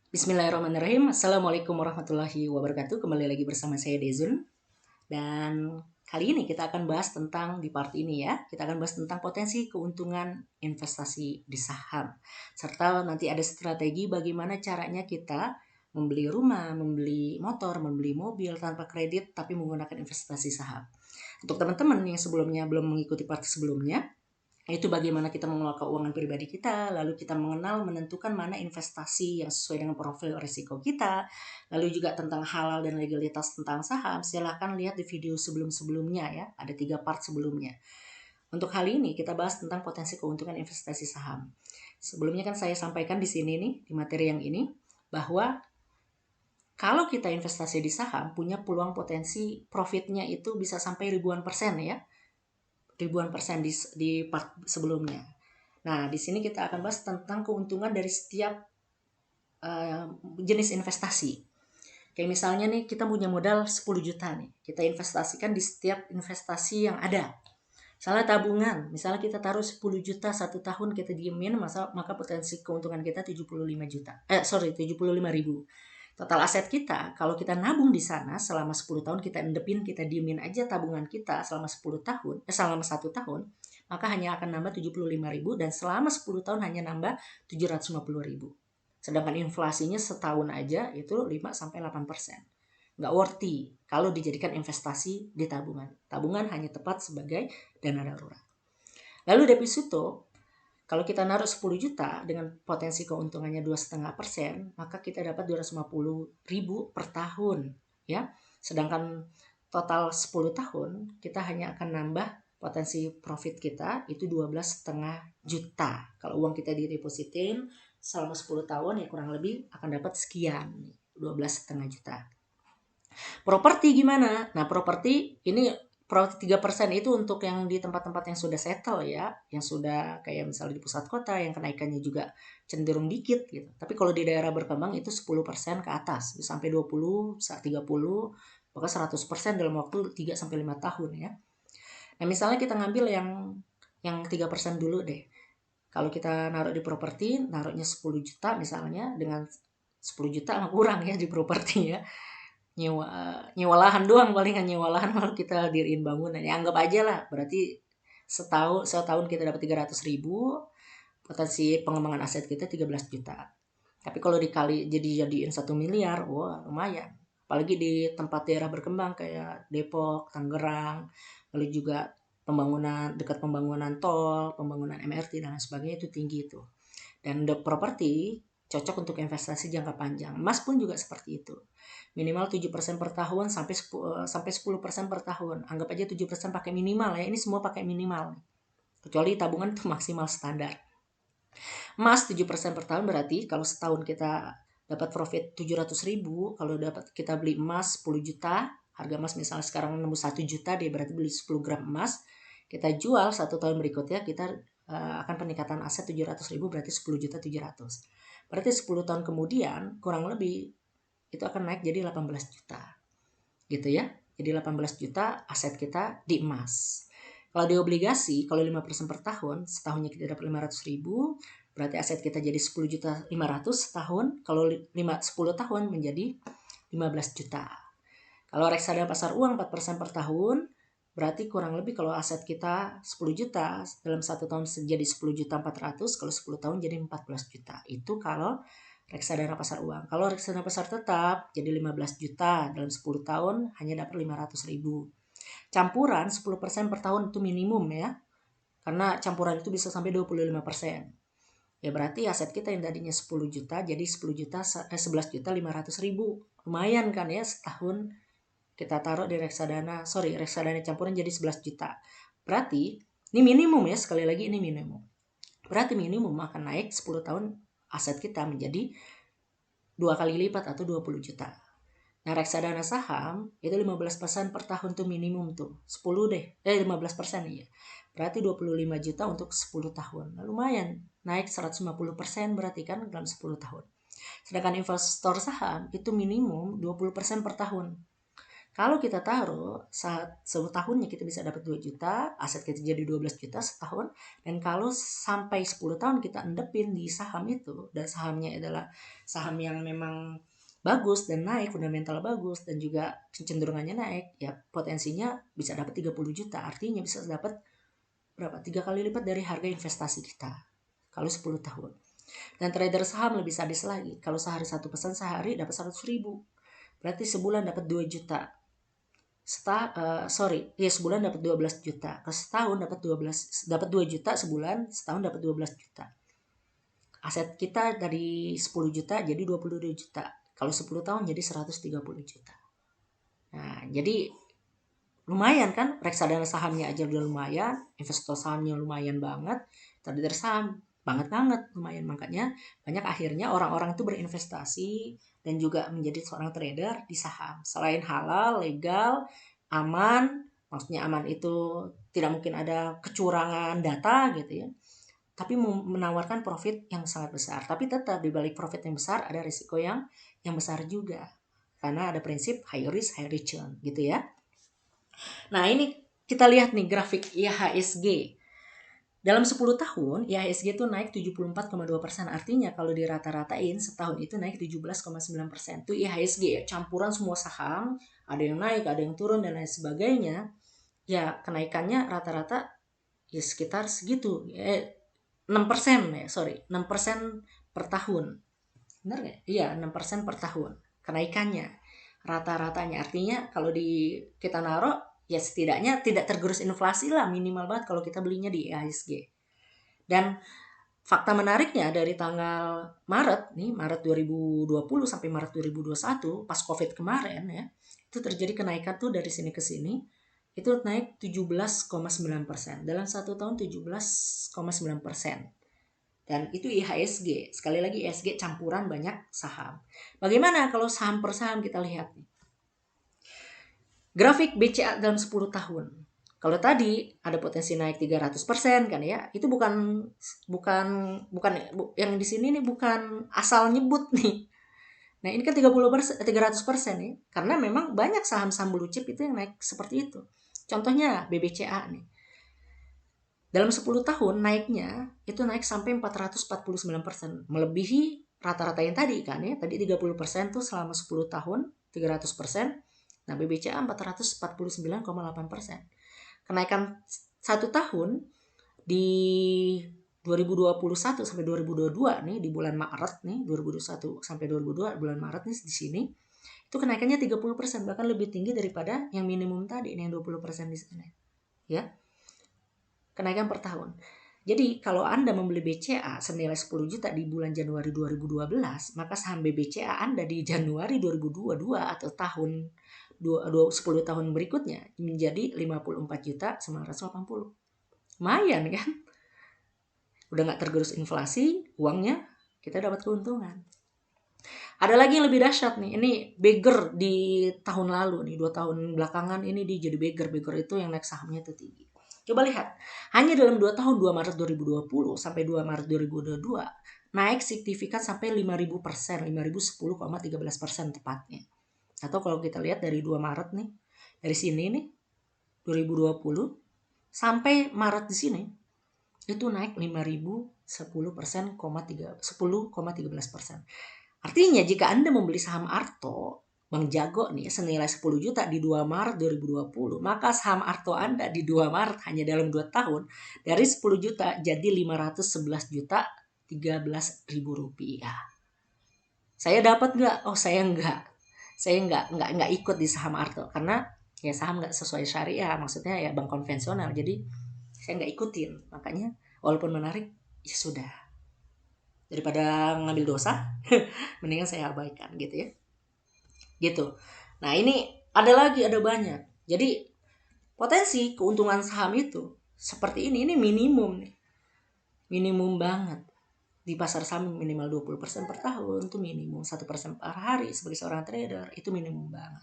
Bismillahirrahmanirrahim. Assalamualaikum warahmatullahi wabarakatuh. Kembali lagi bersama saya Dezun. Dan kali ini kita akan bahas tentang di part ini ya. Kita akan bahas tentang potensi keuntungan investasi di saham. Serta nanti ada strategi bagaimana caranya kita membeli rumah, membeli motor, membeli mobil tanpa kredit tapi menggunakan investasi saham. Untuk teman-teman yang sebelumnya belum mengikuti part sebelumnya, itu bagaimana kita mengelola keuangan pribadi kita, lalu kita mengenal, menentukan mana investasi yang sesuai dengan profil risiko kita, lalu juga tentang halal dan legalitas tentang saham. Silahkan lihat di video sebelum-sebelumnya ya, ada 3 part sebelumnya. Untuk hal ini kita bahas tentang potensi keuntungan investasi saham. Sebelumnya kan saya sampaikan di sini nih, di materi yang ini, bahwa kalau kita investasi di saham punya peluang potensi profitnya itu bisa sampai ribuan persen ya, ribuan persen di part sebelumnya. Nah, di sini kita akan bahas tentang keuntungan dari setiap jenis investasi. Kayak misalnya nih, kita punya modal 10 juta nih. Kita investasikan di setiap investasi yang ada. Misalnya tabungan, misalnya kita taruh 10 juta 1 tahun kita diemin, maka potensi keuntungan kita 75 juta. 75 ribu. Total aset kita, kalau kita nabung di sana selama 10 tahun, kita endepin, kita diemin aja tabungan kita selama 10 tahun, selama 1 tahun, maka hanya akan nambah 75 ribu dan selama 10 tahun hanya nambah 750 ribu. Sedangkan inflasinya setahun aja itu 5-8%. Nggak worthy kalau dijadikan investasi di tabungan. Tabungan hanya tepat sebagai dana darurat. Lalu deposito, kalau kita naruh 10 juta dengan potensi keuntungannya 2,5%, maka kita dapat 250 ribu per tahun. Ya. Sedangkan total 10 tahun, kita hanya akan nambah potensi profit kita itu 12,5 juta. Kalau uang kita didepositin selama 10 tahun ya kurang lebih akan dapat sekian, 12,5 juta. Properti gimana? Nah, properti ini 3% itu untuk yang di tempat-tempat yang sudah settle ya, yang sudah kayak misalnya di pusat kota yang kenaikannya juga cenderung dikit gitu. Tapi kalau di daerah berkembang itu 10% ke atas, sampai 20, 30, bahkan 100% dalam waktu 3 sampai 5 tahun ya. Nah, misalnya kita ngambil yang 3% dulu deh. Kalau kita naruh di properti, naruhnya 10 juta misalnya, dengan 10 juta nggak kurang ya di properti ya. Nyewa lahan doang, palingan nyewa lahan kalau kita diriin bangunan ya, anggap aja lah berarti setahun kita dapat 300 ribu, potensi pengembangan aset kita 13 juta. Tapi kalau jadiin 1 miliar, wah lumayan. Apalagi di tempat daerah berkembang kayak Depok, Tangerang, lalu juga dekat pembangunan tol, pembangunan MRT dan lain sebagainya itu tinggi itu. Dan properti cocok untuk investasi jangka panjang. Emas pun juga seperti itu. Minimal 7% per tahun sampai 10% per tahun. Anggap aja 7% pakai minimal ya. Ini semua pakai minimal. Kecuali tabungan itu maksimal standar. Emas 7% per tahun berarti kalau setahun kita dapat profit 700 ribu, kalau dapat kita beli emas 10 juta, harga emas misalnya sekarang nembus 1 juta, dia berarti beli 10 gram emas, kita jual 1 tahun berikutnya, kita akan peningkatan aset 700 ribu berarti 10 juta 700. Berarti 10 tahun kemudian kurang lebih itu akan naik jadi 18 juta. Gitu ya. Jadi 18 juta aset kita di emas. Kalau di obligasi, kalau 5% per tahun, setahunnya kita dapat 500 ribu, berarti aset kita jadi 10 juta 500 setahun. Kalau 10 tahun menjadi 15 juta. Kalau reksadana pasar uang 4% per tahun, berarti kurang lebih kalau aset kita 10 juta, dalam 1 tahun jadi 10 juta 400, kalau 10 tahun jadi 14 juta. Itu kalau reksadana pasar uang. Kalau reksadana pasar tetap jadi 15 juta, dalam 10 tahun hanya dapat 500 ribu. Campuran 10% per tahun itu minimum ya, karena campuran itu bisa sampai 25%. Ya berarti aset kita yang tadinya 10 juta jadi 11 juta 500 ribu. Lumayan kan ya, setahun kita taruh di reksadana campuran jadi 11 juta. Berarti ini minimum ya, sekali lagi ini minimum. Berarti minimum akan naik 10 tahun aset kita menjadi 2 kali lipat atau 20 juta. Nah, reksadana saham itu 15% per tahun tuh minimum tuh. 15% ya. Berarti 25 juta untuk 10 tahun. Nah, lumayan, naik 150% berarti kan dalam 10 tahun. Sedangkan investor saham itu minimum 20% per tahun. Kalau kita taruh saat 10 tahunnya kita bisa dapat 2 juta, aset kita jadi 12 juta setahun. Dan kalau sampai 10 tahun kita endepin di saham itu, dan sahamnya adalah saham yang memang bagus dan naik, fundamental bagus, dan juga kecenderungannya naik, ya potensinya bisa dapat 30 juta. Artinya bisa dapat berapa? 3 kali lipat dari harga investasi kita kalau 10 tahun. Dan trader saham lebih sadis lagi. Kalau sehari satu pesan sehari dapat 100.000. Berarti sebulan dapat 2 juta. Sebulan dapat 12 juta. Ke setahun dapat 2 juta sebulan, setahun dapat 12 juta. Aset kita dari 10 juta jadi 22 juta. Kalau 10 tahun jadi 130 juta. Nah, jadi lumayan kan, reksadana sahamnya aja udah lumayan, investor sahamnya lumayan banget, trader saham banget lumayan. Makanya banyak akhirnya orang-orang itu berinvestasi dan juga menjadi seorang trader di saham. Selain halal, legal, aman, maksudnya aman itu tidak mungkin ada kecurangan data gitu ya, tapi menawarkan profit yang sangat besar. Tapi tetap di balik profit yang besar ada risiko yang besar juga, karena ada prinsip high risk high return gitu ya. Nah, ini kita lihat nih grafik IHSG. Dalam 10 tahun, IHSG itu naik 74,2%. Artinya kalau dirata-ratain setahun itu naik 17,9%. Itu IHSG ya, campuran semua saham, ada yang naik, ada yang turun, dan lain sebagainya. Ya, kenaikannya rata-rata ya sekitar segitu. 6% ya, 6% per tahun. Benar nggak? Iya, 6% per tahun kenaikannya. Rata-ratanya. Artinya kalau kita naruh, ya setidaknya tidak tergerus inflasi lah, minimal banget kalau kita belinya di IHSG. Dan fakta menariknya dari tanggal Maret 2020 sampai Maret 2021 pas Covid kemarin ya, itu terjadi kenaikan tuh dari sini ke sini, itu naik 17,9%. Dalam 1 tahun 17,9%. Dan itu IHSG. Sekali lagi IHSG campuran banyak saham. Bagaimana kalau saham per saham kita lihat nih. Grafik BCA dalam 10 tahun. Kalau tadi ada potensi naik 300% kan ya. Itu bukan yang di sini nih bukan asal nyebut nih. Nah, ini kan 300% nih. Karena memang banyak saham-saham blue chip itu yang naik seperti itu. Contohnya BBCA nih. Dalam 10 tahun naiknya itu naik sampai 449%. Melebihi rata-rata yang tadi kan ya. Tadi 30% tuh selama 10 tahun 300%. Nah, BBCA 449,8%. Kenaikan 1 tahun di 2021 sampai 2022 nih, di bulan Maret nih, 2021 sampai 2022 bulan Maret nih di sini, itu kenaikannya 30%, bahkan lebih tinggi daripada yang minimum tadi nih, yang 20% di sini. Ya. Kenaikan per tahun. Jadi kalau Anda membeli BCA senilai 10 juta di bulan Januari 2012, maka saham BBCA Anda di Januari 2022 atau 10 tahun berikutnya menjadi 54.980. Lumayan kan? Udah nggak tergerus inflasi, uangnya kita dapat keuntungan. Ada lagi yang lebih dahsyat nih. Ini beggar di tahun lalu nih, 2 tahun belakangan ini dia jadi beggar. Beggar itu yang naik sahamnya itu tinggi. Coba lihat, hanya dalam 2 tahun, 2 Maret 2020 sampai 2 Maret 2022, naik signifikan sampai 5.000%, 5.010,13% tepatnya. Atau kalau kita lihat dari 2 Maret nih, dari sini nih, 2020, sampai Maret di sini, itu naik 5.010%, 10,13%. Artinya jika Anda membeli saham Arto, Bang Jago nih senilai 10 juta di 2 Maret 2020, maka saham Arto Anda di 2 Maret hanya dalam 2 tahun dari 10 juta jadi 511 juta 13 ribu rupiah. Saya dapat nggak? Oh, saya nggak. Saya nggak ikut di saham Arto karena ya saham nggak sesuai syariah, maksudnya ya bank konvensional. Jadi saya nggak ikutin. Makanya walaupun menarik, ya sudah. Daripada ngambil dosa, mendingan saya abaikan gitu ya. Gitu. Nah, ini ada banyak. Jadi potensi keuntungan saham itu seperti ini minimum nih. Minimum banget. Di pasar saham minimal 20% per tahun, itu minimum 1% per hari sebagai seorang trader, itu minimum banget.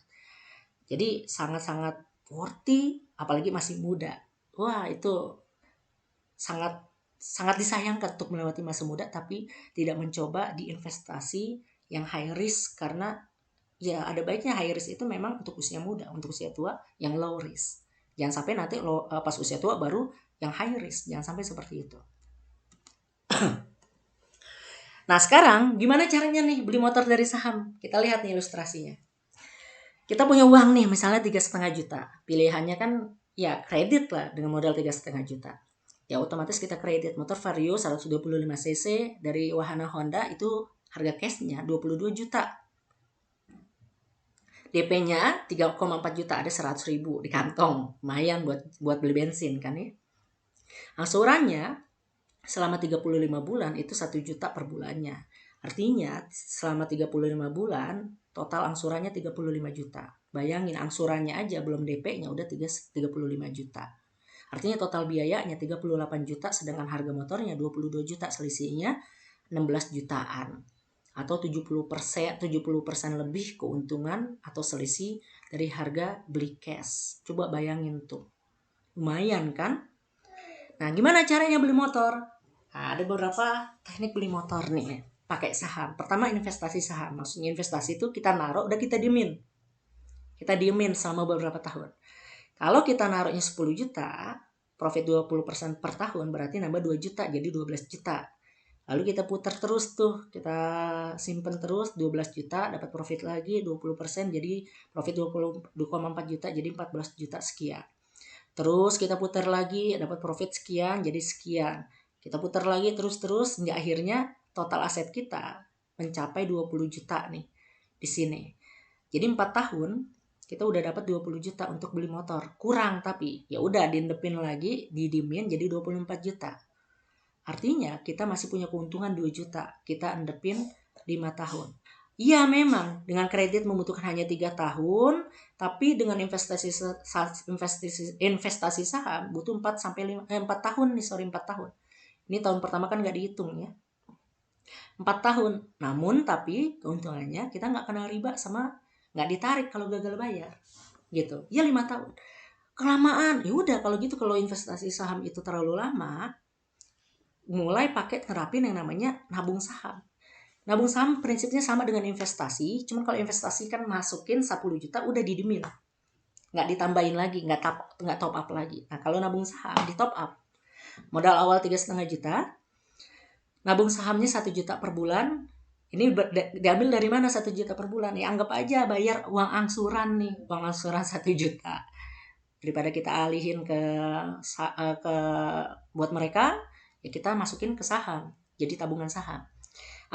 Jadi sangat-sangat worthy, apalagi masih muda. Wah, itu sangat disayangkan untuk melewati masa muda tapi tidak mencoba di investasi yang high risk, karena ya ada baiknya high risk itu memang untuk usia muda, untuk usia tua yang low risk. Jangan sampai nanti pas usia tua baru yang high risk, jangan sampai seperti itu. Nah sekarang gimana caranya nih beli motor dari saham? Kita lihat nih ilustrasinya. Kita punya uang nih misalnya 3,5 juta. Pilihannya kan ya kredit lah dengan modal 3,5 juta. Ya otomatis kita kredit motor Vario 125 cc dari wahana Honda itu harga cashnya 22 juta. DP-nya 3,4 juta, ada 100.000 di kantong. Lumayan buat beli bensin kan ya. Angsurannya selama 35 bulan itu 1 juta per bulannya. Artinya selama 35 bulan total angsurannya 35 juta. Bayangin angsurannya aja belum DP-nya udah 35 juta. Artinya total biayanya 38 juta sedangkan harga motornya 22 juta, selisihnya 16 jutaan. Atau 70% lebih keuntungan atau selisih dari harga beli cash. Coba bayangin tuh. Lumayan kan? Nah, gimana caranya beli motor? Nah, ada beberapa teknik beli motor nih. Pakai saham. Pertama investasi saham. Maksudnya investasi itu kita naruh udah kita diemin. Kita diemin selama beberapa tahun. Kalau kita naruhnya 10 juta, profit 20% per tahun berarti nambah 2 juta jadi 12 juta. Lalu kita putar terus tuh, kita simpen terus 12 juta, dapat profit lagi 20% jadi profit 2,4 juta jadi 14 juta sekian. Terus kita putar lagi, dapat profit sekian jadi sekian. Kita putar lagi terus hingga akhirnya total aset kita mencapai 20 juta nih di sini. Jadi 4 tahun kita udah dapat 20 juta untuk beli motor. Kurang tapi ya udah diendepin lagi, didimin jadi 24 juta. Artinya kita masih punya keuntungan 2 juta. Kita endepin 5 tahun. Iya memang dengan kredit membutuhkan hanya 3 tahun, tapi dengan investasi saham butuh 4 tahun nih, 4 tahun. Ini tahun pertama kan nggak dihitung ya. 4 tahun. Namun tapi keuntungannya kita nggak kena riba sama nggak ditarik kalau gagal bayar. Gitu. Ya 5 tahun. Kelamaan. Ya udah kalau gitu, kalau investasi saham itu terlalu lama, mulai pakai terapin yang namanya nabung saham. Nabung saham prinsipnya sama dengan investasi, cuman kalau investasi kan masukin 10 juta udah didemin. Nggak ditambahin lagi, nggak top up lagi. Nah kalau nabung saham di top up. Modal awal 3,5 juta, nabung sahamnya 1 juta per bulan. Ini diambil dari mana 1 juta per bulan? Ya anggap aja bayar uang angsuran nih, uang angsuran 1 juta. Daripada kita alihin ke buat mereka, ya kita masukin ke saham, jadi tabungan saham.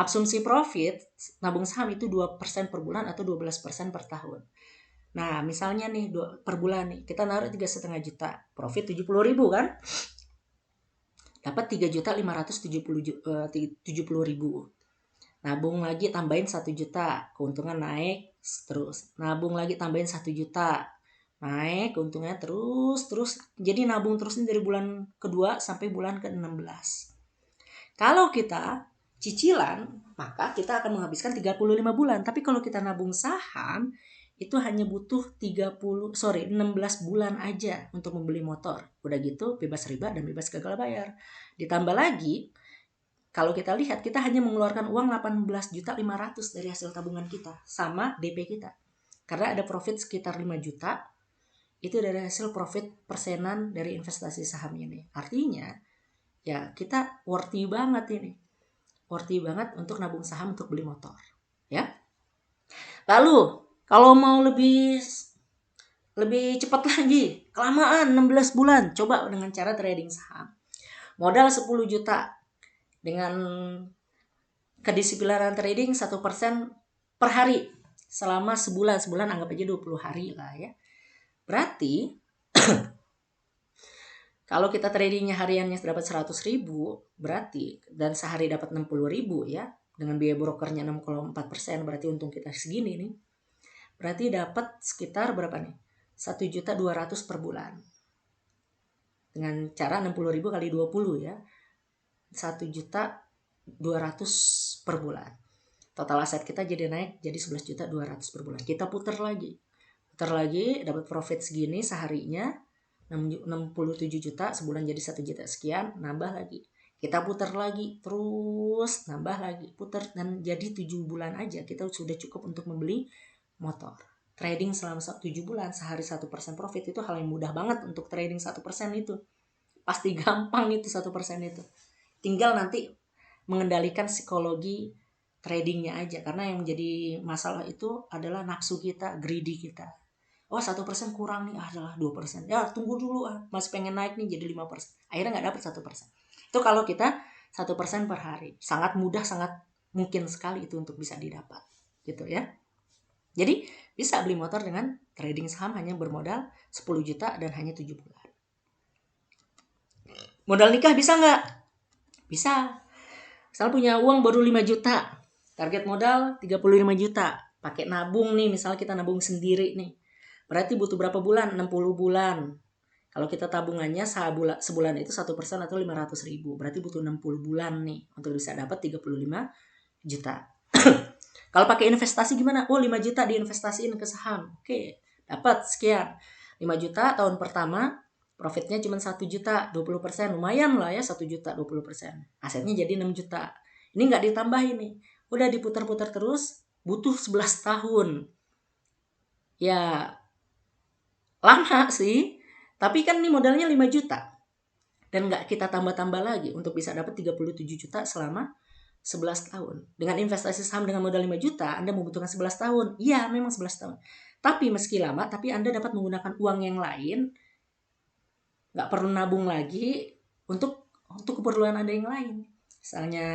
Asumsi profit nabung saham itu 2% per bulan atau 12% per tahun. Nah misalnya nih per bulan nih kita naruh 3,5 juta, profit 70.000 kan, dapat 3.570.000. Nabung lagi tambahin 1 juta, keuntungan naik terus. Nabung lagi tambahin 1 juta, naik keuntungannya terus. Jadi nabung terus dari bulan kedua sampai bulan ke-16. Kalau kita cicilan, maka kita akan menghabiskan 35 bulan. Tapi kalau kita nabung saham, itu hanya butuh 16 bulan aja untuk membeli motor. Udah gitu bebas riba dan bebas gagal bayar. Ditambah lagi, kalau kita lihat kita hanya mengeluarkan uang 18.500.000 dari hasil tabungan kita sama DP kita. Karena ada profit sekitar 5 juta, itu dari hasil profit persenan dari investasi saham ini. Artinya ya kita worthy banget ini. Worthy banget untuk nabung saham untuk beli motor. Ya. Lalu kalau mau lebih cepat lagi, kelamaan 16 bulan, coba dengan cara trading saham. Modal 10 juta dengan kedisiplinan trading 1% per hari selama sebulan anggap aja 20 hari lah ya. Berarti kalau kita tradingnya hariannya dapat 100.000 berarti dan sehari dapat 60.000 ya, dengan biaya brokernya 6,4%, berarti untung kita segini nih. Berarti dapat sekitar berapa nih? 1.200.000 per bulan. Dengan cara 60.000 kali 20 ya. 1.200.000 per bulan. Total aset kita jadi naik jadi 11.200.000 per bulan. Kita putar lagi dapat profit segini seharinya 67 juta, sebulan jadi 1 juta sekian, nambah lagi. Kita putar lagi, terus nambah lagi, putar, dan jadi 7 bulan aja kita sudah cukup untuk membeli motor. Trading selama 7 bulan, sehari 1% profit itu hal yang mudah banget untuk trading 1% itu. Pasti gampang itu 1% itu. Tinggal nanti mengendalikan psikologi tradingnya aja. Karena yang menjadi masalah itu adalah nafsu kita, greedy kita. Oh 1% kurang nih, adalah 2%. Ya tunggu dulu, masih pengen naik nih jadi 5%. Akhirnya nggak dapat 1%. Itu kalau kita 1% per hari. Sangat mudah, sangat mungkin sekali itu untuk bisa didapat. Gitu ya. Jadi bisa beli motor dengan trading saham hanya bermodal 10 juta dan hanya 7 bulan. Modal nikah bisa nggak? Bisa. Misal punya uang baru 5 juta. Target modal 35 juta. Pakai nabung nih, misalnya kita nabung sendiri nih. Berarti butuh berapa bulan? 60 bulan. Kalau kita tabungannya sebulan itu 1% atau 500 ribu. Berarti butuh 60 bulan nih untuk bisa dapat 35 juta. Kalau pakai investasi gimana? Oh 5 juta diinvestasiin ke saham. Oke, dapat sekian. 5 juta tahun pertama, profitnya cuma 1 juta, 20%. Lumayan lah ya 1 juta 20%. Asetnya jadi 6 juta. Ini nggak ditambah ini. Udah diputar-putar terus, butuh 11 tahun. Ya, lama sih. Tapi kan ini modalnya 5 juta. Dan nggak kita tambah-tambah lagi untuk bisa dapat 37 juta selama 11 tahun. Dengan investasi saham dengan modal 5 juta, Anda membutuhkan 11 tahun. Iya, memang 11 tahun. Tapi meski lama, tapi Anda dapat menggunakan uang yang lain. Nggak perlu nabung lagi untuk keperluan Anda yang lain. Misalnya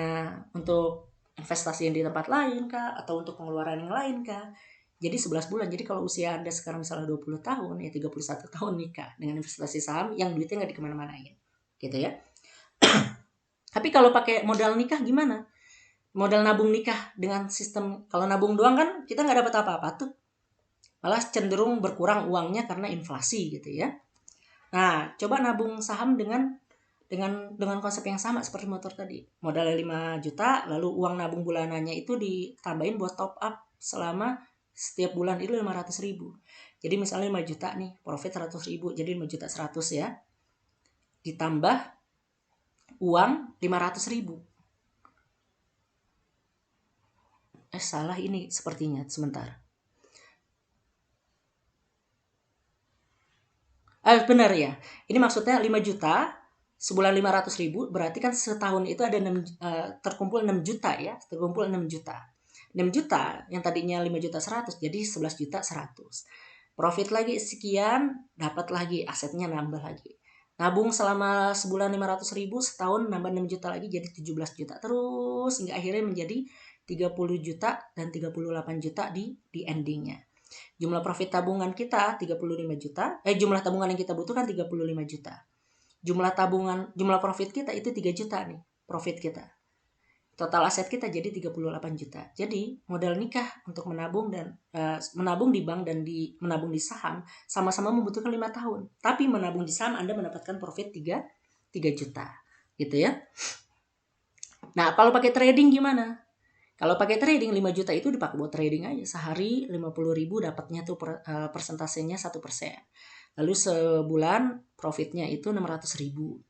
untuk investasi yang di tempat lain kah? Atau untuk pengeluaran yang lain kah? Jadi 11 bulan. Jadi kalau usia Anda sekarang misalnya 20 tahun, ya 31 tahun nikah dengan investasi saham yang duitnya nggak dikemana-manain. Gitu ya. Tapi kalau pakai modal nikah gimana? Modal nabung nikah dengan sistem, kalau nabung doang kan kita nggak dapat apa-apa tuh, malah cenderung berkurang uangnya karena inflasi gitu ya. Nah coba nabung saham dengan konsep yang sama seperti motor tadi, modal 5 juta lalu uang nabung bulanannya itu ditambahin buat top up selama setiap bulan itu 500 ribu. Jadi misalnya 5 juta nih, profit 100 ribu, jadi 5 juta 100 ya, ditambah uang 500 ribu. Salah ini sepertinya, sebentar. Benar ya. Ini maksudnya 5 juta, sebulan 500 ribu, berarti kan setahun itu ada terkumpul 6 juta ya. Terkumpul 6 juta. 6 juta yang tadinya 5 juta 100 jadi 11 juta 100. Profit lagi sekian, dapat lagi, asetnya nambah lagi. Nabung selama sebulan 500 ribu, setahun nambah 6 juta lagi jadi 17 juta. Terus hingga akhirnya menjadi 30 juta dan 38 juta di endingnya. Jumlah profit tabungan kita 35 juta. Jumlah tabungan yang kita butuhkan 35 juta. Jumlah profit kita itu 3 juta nih, profit kita. Total aset kita jadi 38 juta. Jadi modal nikah untuk menabung dan menabung di bank dan menabung di saham sama-sama membutuhkan 5 tahun. Tapi menabung di saham Anda mendapatkan profit 3 juta. Gitu ya. Nah, kalau pakai trading gimana? Kalau pakai trading 5 juta itu dipakai buat trading aja. Sehari 50 ribu dapatnya tuh persentasenya 1%. Lalu sebulan profitnya itu 600 ribu.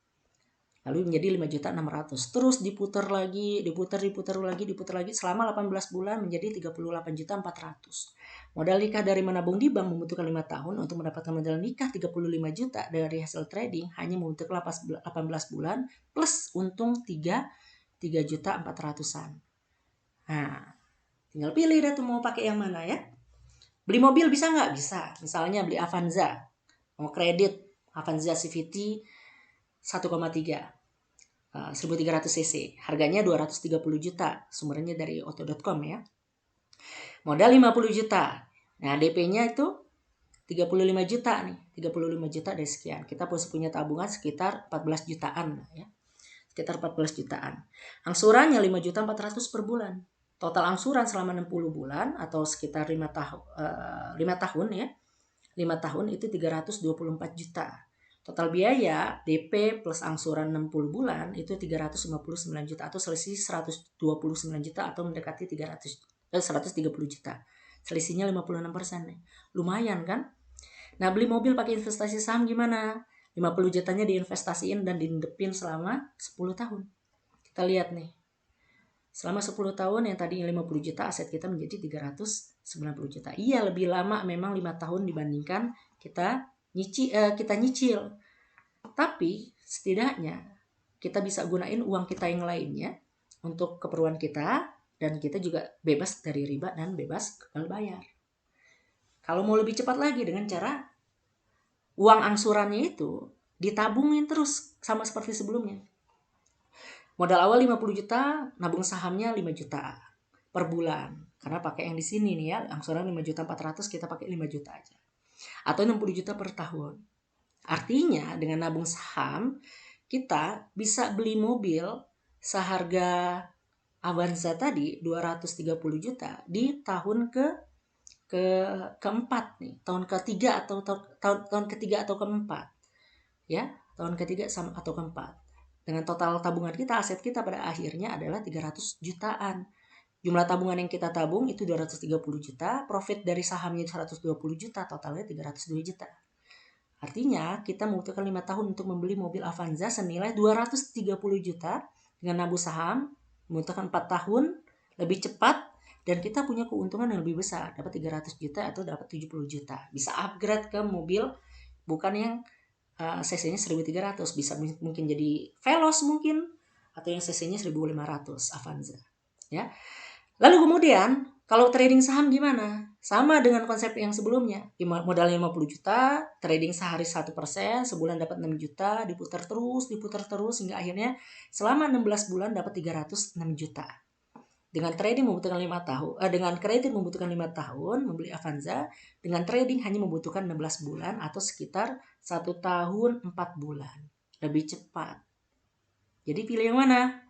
Lalu menjadi 5 juta 600. Terus diputar lagi selama 18 bulan menjadi 38 juta 400. Modal nikah dari menabung di bank membutuhkan 5 tahun. Untuk mendapatkan modal nikah 35 juta dari hasil trading hanya membutuhkan 18 bulan plus untung 3 juta 400-an. Nah, tinggal pilih deh tuh mau pakai yang mana ya. Beli mobil bisa nggak? Bisa. Misalnya beli Avanza, mau kredit Avanza CVT 1,3 1300 cc. Harganya 230 juta. Sumbernya dari auto.com ya. Modal 50 juta. Nah, DP-nya itu 35 juta nih. 35 juta dari sekian. Kita punya tabungan sekitar 14 jutaan ya. Sekitar 14 jutaan. Angsurannya 5 juta 400 per bulan. Total angsuran selama 60 bulan atau sekitar 5 tahun ya. 5 tahun itu 324 juta. Total biaya DP plus angsuran 60 bulan itu 359 juta atau selisih 129 juta atau mendekati 130 juta. Selisihnya 56% nih. Lumayan kan? Nah, beli mobil pakai investasi saham gimana? 50 jutanya diinvestasiin dan diindepin selama 10 tahun. Kita lihat nih. Selama 10 tahun yang tadinya 50 juta aset kita menjadi 300 90 juta. Iya, lebih lama memang 5 tahun dibandingkan kita nyicil. Tapi setidaknya kita bisa gunain uang kita yang lainnya untuk keperluan kita, dan kita juga bebas dari riba dan bebas gagal bayar. Kalau mau lebih cepat lagi dengan cara uang angsurannya itu ditabungin terus sama seperti sebelumnya. Modal awal 50 juta, nabung sahamnya 5 juta per bulan. Karena pakai yang di sini nih ya, angsuran 5.400.000, kita pakai 5 juta aja. Atau 60 juta per tahun. Artinya dengan nabung saham, kita bisa beli mobil seharga Avanza tadi 230 juta di tahun keempat nih, tahun ketiga atau tahun ketiga atau keempat. Ya, tahun ketiga atau keempat. Dengan total tabungan kita, aset kita pada akhirnya adalah 300 jutaan. Jumlah tabungan yang kita tabung itu 230 juta, profit dari sahamnya 120 juta, totalnya 302 juta. Artinya kita membutuhkan 5 tahun untuk membeli mobil Avanza senilai 230 juta, dengan nabung saham membutuhkan 4 tahun, lebih cepat, dan kita punya keuntungan yang lebih besar, dapat 300 juta atau dapat 70 juta. Bisa upgrade ke mobil bukan yang cc-nya 1300, bisa mungkin jadi Veloz mungkin, atau yang cc-nya 1500 Avanza, ya. Lalu kemudian kalau trading saham gimana? Sama dengan konsep yang sebelumnya. Modal 50 juta, trading sehari 1%, sebulan dapat 6 juta, diputar terus hingga akhirnya selama 16 bulan dapat 306 juta. Dengan trading membutuhkan 5 tahun, dengan kredit membutuhkan 5 tahun membeli Avanza, dengan trading hanya membutuhkan 16 bulan atau sekitar 1 tahun 4 bulan. Lebih cepat. Jadi pilih yang mana?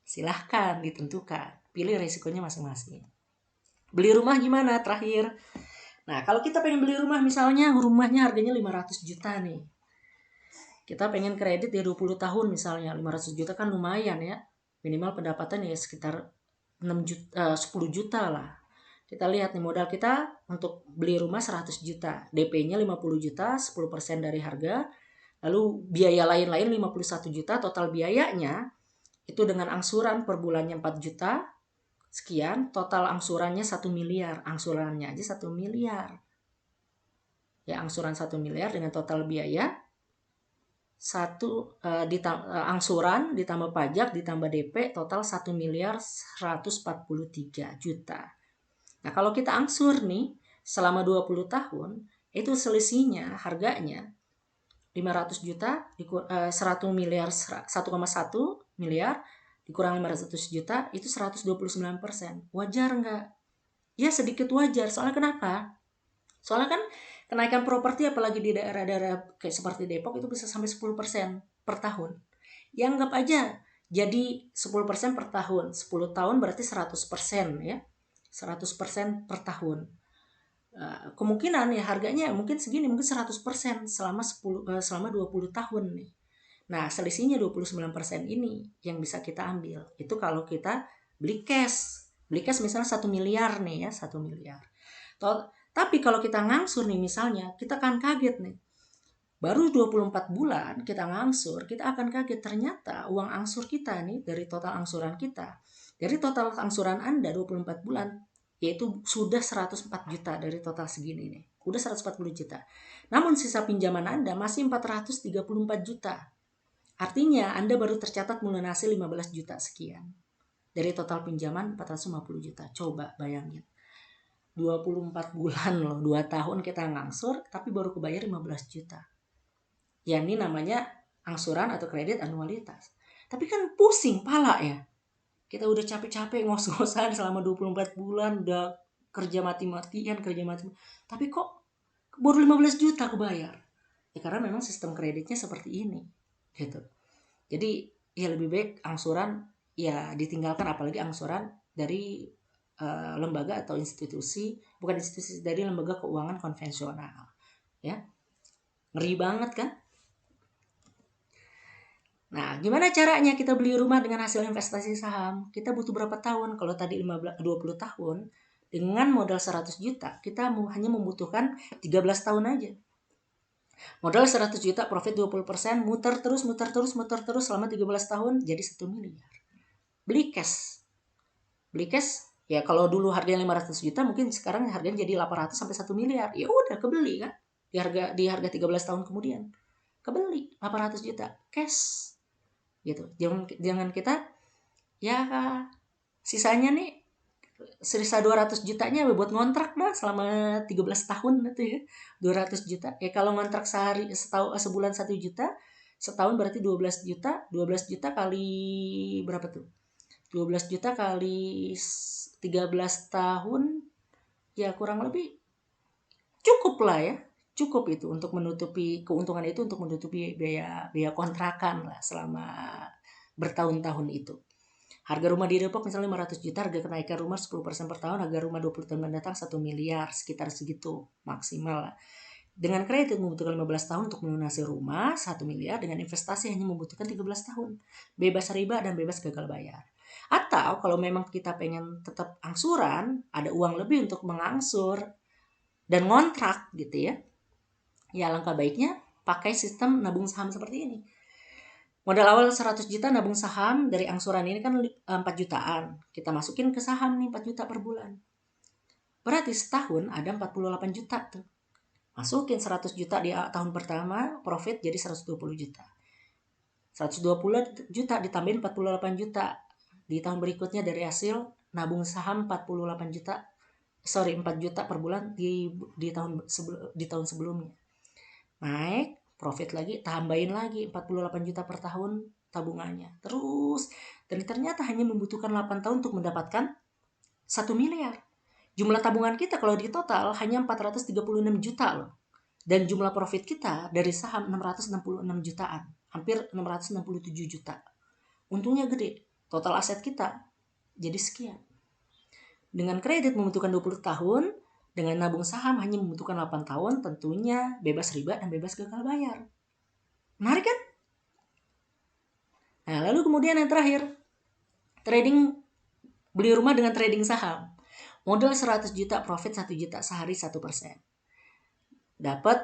Silahkan ditentukan. Pilih resikonya masing-masing. Beli rumah gimana terakhir? Nah, kalau kita pengen beli rumah, misalnya rumahnya harganya 500 juta nih. Kita pengen kredit ya 20 tahun misalnya, 500 juta kan lumayan ya. Minimal pendapatan ya sekitar 10 juta lah. Kita lihat nih modal kita untuk beli rumah 100 juta. DP-nya 50 juta, 10% dari harga. Lalu biaya lain-lain 51 juta, total biayanya itu dengan angsuran per bulannya 4 juta. Sekian, total angsurannya 1 miliar. Angsurannya aja 1 miliar. Ya, angsuran 1 miliar dengan total biaya angsuran ditambah pajak ditambah DP total 1 miliar 143 juta. Nah, kalau kita angsur nih selama 20 tahun, itu selisihnya harganya 500 juta 1 miliar 1,1 miliar dikurang 500 juta itu 129%. Wajar nggak? Ya sedikit wajar. Soalnya kenapa? Soalnya kan kenaikan properti apalagi di daerah-daerah kayak seperti Depok itu bisa sampai 10% per tahun. Ya anggap aja jadi 10% per tahun. 10 tahun berarti 100% ya. 100% per tahun. Kemungkinan ya harganya mungkin segini, mungkin 100% selama 20 tahun nih. Nah, selisihnya 29% ini yang bisa kita ambil. Itu kalau kita beli cash. Beli cash misalnya 1 miliar nih ya, 1 miliar. Tapi kalau kita ngangsur nih misalnya, kita akan kaget nih. Baru 24 bulan kita ngangsur, kita akan kaget ternyata uang angsur kita nih dari total angsuran kita. Dari total angsuran Anda 24 bulan, yaitu sudah 104 juta dari total segini nih. Udah 140 juta. Namun sisa pinjaman Anda masih 434 juta. Artinya Anda baru tercatat melunasi 15 juta sekian. Dari total pinjaman 450 juta. Coba bayangin. 24 bulan loh, 2 tahun kita ngangsur tapi baru kebayar 15 juta. Ya ini namanya angsuran atau kredit anualitas. Tapi kan pusing pala ya. Kita udah capek-capek ngos-ngosan selama 24 bulan, udah kerja mati-matian, tapi kok baru 15 juta kebayar. Ya karena memang sistem kreditnya seperti ini. Gitu. Jadi ya lebih baik angsuran ya ditinggalkan, apalagi angsuran dari lembaga atau institusi, bukan institusi, dari lembaga keuangan konvensional. Ya. Ngeri banget kan? Nah, gimana caranya kita beli rumah dengan hasil investasi saham? Kita butuh berapa tahun? Kalau tadi 20 tahun, dengan modal 100 juta, kita hanya membutuhkan 13 tahun aja. Modal 100 juta, profit 20%, muter terus selama 13 tahun jadi 1 miliar. Beli cash. Beli cash Ya kalau dulu harganya 500 juta, mungkin sekarang harganya jadi 800 sampai 1 miliar. Ya udah kebeli kan. Di harga 13 tahun kemudian. Kebeli 800 juta cash gitu. Jangan kita ya sisanya nih sisa 200 jutanya buat ngontrak dah selama 13 tahun gitu ya. 200 juta. Ya kalau ngontrak sehari sebulan 1 juta, setahun berarti 12 juta. 12 juta kali berapa tuh? 12 juta kali 13 tahun, ya kurang lebih cukup lah ya. Cukup itu untuk menutupi keuntungan itu, untuk menutupi biaya kontrakan lah selama bertahun-tahun itu. Harga rumah di Depok misalnya 500 juta, harga kenaikan rumah 10% per tahun, harga rumah 20 tahun mendatang 1 miliar, sekitar segitu maksimal lah. Dengan kredit membutuhkan 15 tahun untuk melunasi rumah 1 miliar, dengan investasi hanya membutuhkan 13 tahun. Bebas riba dan bebas gagal bayar. Atau kalau memang kita pengen tetap angsuran, ada uang lebih untuk mengangsur dan ngontrak gitu ya. Ya alangkah baiknya pakai sistem nabung saham seperti ini. Modal awal 100 juta nabung saham, dari angsuran ini kan 4 jutaan. Kita masukin ke saham nih 4 juta per bulan. Berarti setahun ada 48 juta tuh. Masukin 100 juta di tahun pertama, profit jadi 120 juta. 120 juta ditambahin 48 juta. Di tahun berikutnya dari hasil nabung saham 48 juta. 4 juta per bulan di tahun sebelumnya. Naik, profit lagi, tambahin lagi 48 juta per tahun tabungannya. Terus, dan ternyata hanya membutuhkan 8 tahun untuk mendapatkan 1 miliar. Jumlah tabungan kita kalau di total hanya 436 juta loh. Dan jumlah profit kita dari saham 666 jutaan. Hampir 667 juta. Untungnya gede. Total aset kita jadi sekian. Dengan kredit membutuhkan 20 tahun, dengan nabung saham hanya membutuhkan 8 tahun, tentunya bebas riba dan bebas gagal bayar. Menarik kan? Nah, lalu kemudian yang terakhir, trading, beli rumah dengan trading saham. Modal 100 juta, profit 1 juta sehari 1%. Dapat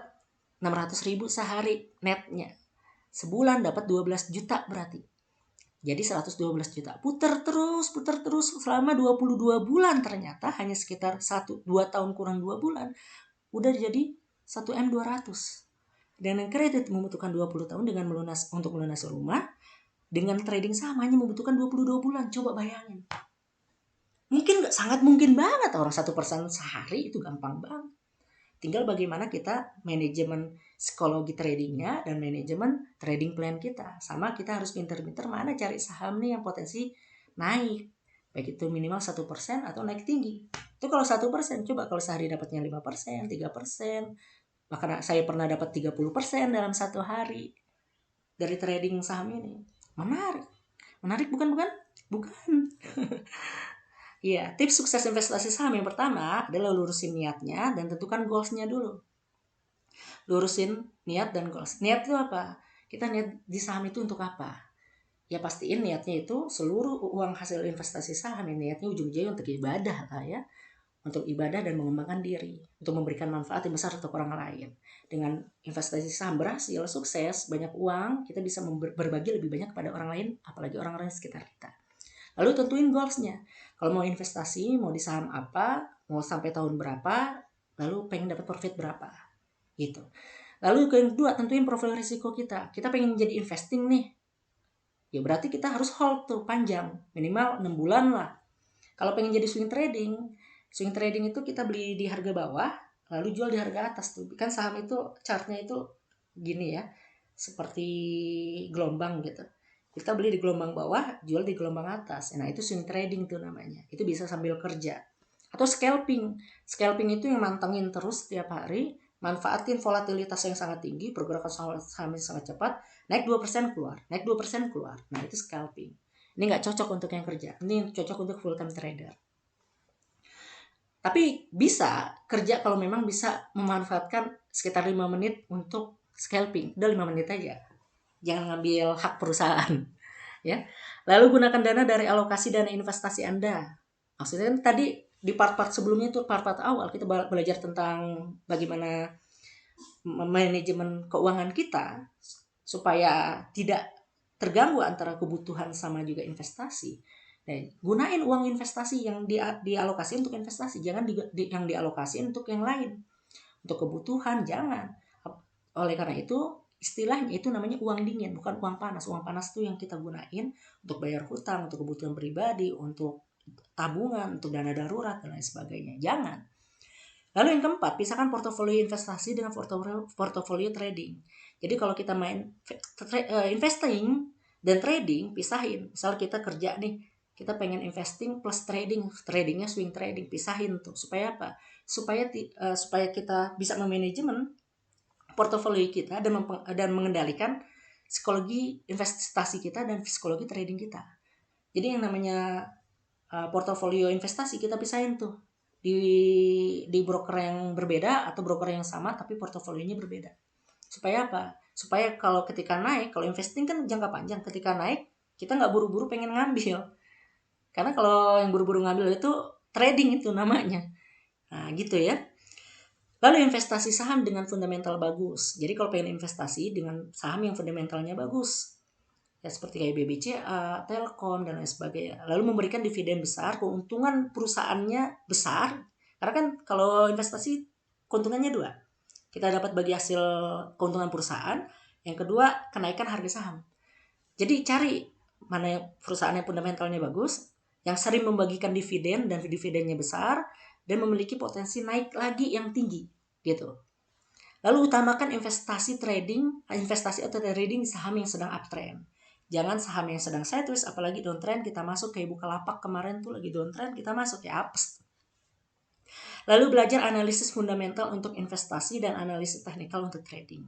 600.000 sehari netnya. Sebulan dapat 12 juta berarti. Jadi 112 juta. Putar terus selama 22 bulan, ternyata hanya sekitar 2 tahun kurang 2 bulan udah jadi 1M200. Dengan kredit membutuhkan 20 tahun untuk melunasi rumah, dengan trading saham hanya membutuhkan 22 bulan. Coba bayangin. Mungkin nggak, sangat mungkin banget orang 1% sehari itu gampang banget. Tinggal bagaimana kita manajemen psikologi tradingnya dan manajemen trading plan kita. Sama kita harus pinter-pinter mana cari saham nih yang potensi naik. Baik itu minimal 1% atau naik tinggi. Itu kalau 1%, coba kalau sehari dapatnya 5%, 3%. Bahkan saya pernah dapat 30% dalam satu hari dari trading saham ini. Menarik. Menarik bukan? Bukan. Iya, tips sukses investasi saham yang pertama adalah lurusin niatnya dan tentukan goalsnya dulu. Lurusin niat dan goals. Niat itu apa? Kita niat di saham itu untuk apa? Ya pastiin niatnya itu seluruh uang hasil investasi saham, ya niatnya ujung-ujungnya untuk ibadah lah ya. Untuk ibadah dan mengembangkan diri. Untuk memberikan manfaat yang besar untuk orang lain. Dengan investasi saham berhasil, sukses, banyak uang, kita bisa berbagi lebih banyak kepada orang lain, apalagi orang-orang di sekitar kita. Lalu tentuin goalsnya. Kalau mau investasi, mau di saham apa, mau sampai tahun berapa, lalu pengen dapat profit berapa, gitu. Lalu yang kedua, tentuin profil risiko kita. Kita pengen jadi investing nih, ya berarti kita harus hold tuh panjang, minimal 6 bulan lah. Kalau pengen jadi swing trading itu kita beli di harga bawah, lalu jual di harga atas tuh. Kan saham itu chartnya itu gini ya, seperti gelombang gitu. Kita beli di gelombang bawah, jual di gelombang atas. Nah itu swing trading tuh namanya. Itu bisa sambil kerja. Atau scalping. Scalping itu yang mantengin terus setiap hari, manfaatin volatilitas yang sangat tinggi, pergerakan saham yang sangat cepat, naik 2% keluar, naik 2% keluar. Nah itu scalping. Ini nggak cocok untuk yang kerja, ini cocok untuk full time trader. Tapi bisa kerja kalau memang bisa memanfaatkan sekitar 5 menit untuk scalping. Udah 5 menit aja. Jangan ngambil hak perusahaan. Ya. Lalu gunakan dana dari alokasi dana investasi Anda. Maksudnya kan tadi di part-part sebelumnya itu part-part awal kita belajar tentang bagaimana manajemen keuangan kita supaya tidak terganggu antara kebutuhan sama juga investasi. Nah, gunain uang investasi yang dialokasi untuk investasi, jangan yang dialokasi untuk yang lain, untuk kebutuhan, jangan. Oleh karena itu, istilahnya itu namanya uang dingin, bukan uang panas. Uang panas itu yang kita gunain untuk bayar hutang, untuk kebutuhan pribadi, untuk tabungan, untuk dana darurat, dan lain sebagainya. Jangan. Lalu yang keempat, pisahkan portofolio investasi dengan portofolio trading. Jadi kalau kita main investing dan trading, pisahin. Misal kita kerja nih, kita pengen investing plus trading, tradingnya swing trading, pisahin tuh. Supaya apa? Supaya kita bisa memanajemen portofolio kita dan mengendalikan psikologi investasi kita dan psikologi trading kita. Jadi yang namanya portofolio investasi kita pisahin tuh di broker yang berbeda atau broker yang sama tapi portofolionya berbeda. Supaya apa? Supaya kalau ketika naik, kalau investing kan jangka panjang, ketika naik kita nggak buru-buru pengen ngambil. Karena kalau yang buru-buru ngambil itu trading itu namanya. Nah gitu ya. Lalu investasi saham dengan fundamental bagus. Jadi kalau pengen investasi dengan saham yang fundamentalnya bagus, ya seperti kayak BBCA, Telkom, dan lain sebagainya. Lalu memberikan dividen besar, keuntungan perusahaannya besar. Karena kan kalau investasi keuntungannya dua. Kita dapat bagi hasil keuntungan perusahaan. Yang kedua, kenaikan harga saham. Jadi cari mana perusahaan yang fundamentalnya bagus, yang sering membagikan dividen dan dividennya besar, dan memiliki potensi naik lagi yang tinggi. Gitu. Lalu utamakan investasi atau trading saham yang sedang uptrend. Jangan saham yang sedang sideways, apalagi downtrend kita masuk kayak Bukalapak kemarin tuh lagi downtrend kita masuk ya apes. Lalu belajar analisis fundamental untuk investasi dan analisis teknikal untuk trading.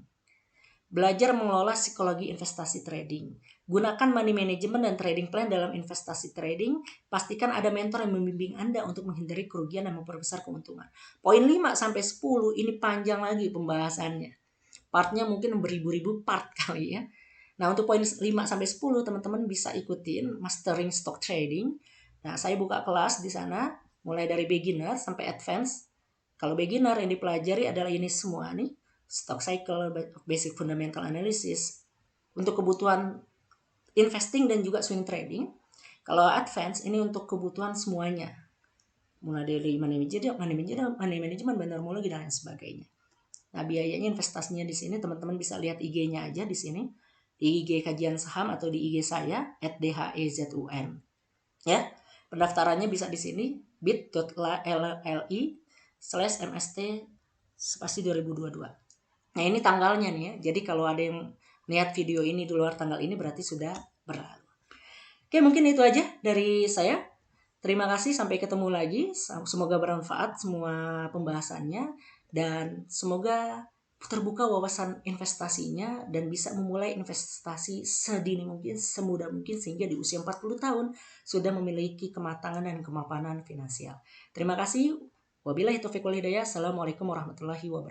Belajar mengelola psikologi investasi trading. Gunakan money management dan trading plan dalam investasi trading. Pastikan ada mentor yang membimbing Anda untuk menghindari kerugian dan memperbesar keuntungan. Poin 5-10 ini panjang lagi pembahasannya. Partnya mungkin beribu-ribu part kali ya. Nah, untuk poin 5-10 teman-teman bisa ikutin Mastering Stock Trading. Nah, saya buka kelas di sana mulai dari beginner sampai advance. Kalau beginner yang dipelajari adalah ini semua nih, stock cycle, basic fundamental analysis untuk kebutuhan investing dan juga swing trading. Kalau advance ini untuk kebutuhan semuanya. Mulai dari money management, benermologi dan lain sebagainya. Nah, biayanya investasinya di sini teman-teman bisa lihat IG-nya aja di sini. Di IG kajian saham atau di IG saya @dhezun. Ya. Pendaftarannya bisa di sini bit.ly/mst spasi 2022. Nah, ini tanggalnya nih ya. Jadi kalau ada yang lihat video ini di luar tanggal ini berarti sudah berlalu. Oke, mungkin itu aja dari saya. Terima kasih, sampai ketemu lagi. Semoga bermanfaat semua pembahasannya dan semoga terbuka wawasan investasinya dan bisa memulai investasi sedini mungkin, semudah mungkin sehingga di usia 40 tahun sudah memiliki kematangan dan kemapanan finansial. Terima kasih. Wabillahi taufiq wal hidayah. Assalamualaikum warahmatullahi wabarakatuh.